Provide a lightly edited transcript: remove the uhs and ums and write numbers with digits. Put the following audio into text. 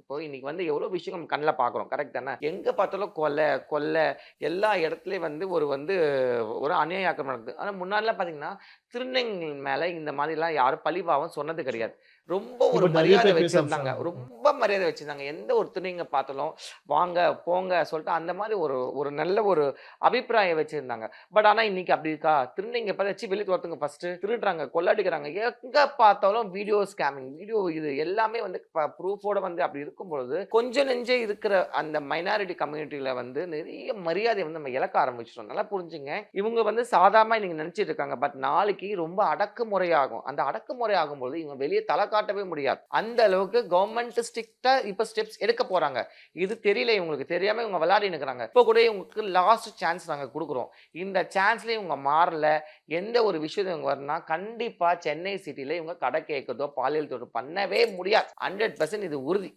இப்போ இன்னைக்கு வந்து எவ்வளோ விஷயம் நம்ம கண்ல பார்க்குறோம். கரெக்ட் தானே? எங்க பார்த்தாலும் கொலை, கொள்ளை எல்லா இடத்துலயும் வந்து ஒரு அநியாய ஆக்கிரமம் நடக்குது. ஆனா முன்னாடிலாம் பார்த்தீங்கன்னா, திருநங்கைகள் மேல இந்த மாதிரிலாம் யாரும் பழிபாவம் சொன்னது கிடையாது. ரொம்ப ஒரு இப்ப நெறைய மரியாதை பேர் பேச வச்சிருந்தாங்க. ஆரம்பிச்சுட்டாங்க. ரொம்ப மரியாதை வச்சிருந்தாங்க. எந்த ஒரு திருநங்கைய பார்த்தாலும், வாங்க, போங்க சொல்லிட்டு அந்த மாரி ஒரு ஒரு நல்ல ஒரு அபிப்பிராயம் வச்சிருந்தாங்க. பட் ஆனா இன்னைக்கு அப்படி இருக்கா? திருநங்கைய பார்த்தா "ச்சீ வெளிய தொரத்துங்க ஃபர்ஸ்ட்டு. திருடுறாங்க, கொள்ளடிக்கிறாங்க." எங்க பார்த்தாலும் வீடியோ ஸ்கேமிங், வீடியோ இது எல்லாமே வந்து ப்ரூஃபோட வந்து அப்படி இருக்கும்பொழுது, கொஞ்சம் நெஞ்சே இருக்கிற அந்த மைனாரிட்டி கம்யூனிட்டில வந்து நிறைய மரியாதைய வந்து நம்ம இழக்க ஆரம்பிச்சுட்டோம். நல்லா புரிஞ்சுங்க. இவங்க வந்து சாதாரணமா இன்னைக்கு நெனச்சிட்டு இருக்காங்க. பட் நாளைக்கு ரொம்ப அடக்குமுறையாகும். அந்த அடக்குமுறை ஆகும்போது இவங்க வெளிய தல காட்டவே முடியாது. அந்த அளவுக்கு கவர்ன்மெண்ட் ஸ்ட்ரிக்ட்டா இப்ப ஸ்டெப்ஸ் எடுக்க போறாங்க. இது தெரியல இவங்களுக்கு. தெரியாம இவங்க விளையாடின்னு இருக்கிறாங்க. இப்ப கூட இவங்களுக்கு லாஸ்ட் சான்ஸ் நாங்க குடுக்குறோம். இந்த சான்ஸ்லயும் இவங்க மாறல. எந்த ஒரு விஷயம் இவங்க வரனா, கண்டிப்பா சென்னை சிட்டில இவங்க கடை கேட்கிறதோ, பாலியல் தொழில் பண்ணவே முடியாது. 100% இது உறுதி.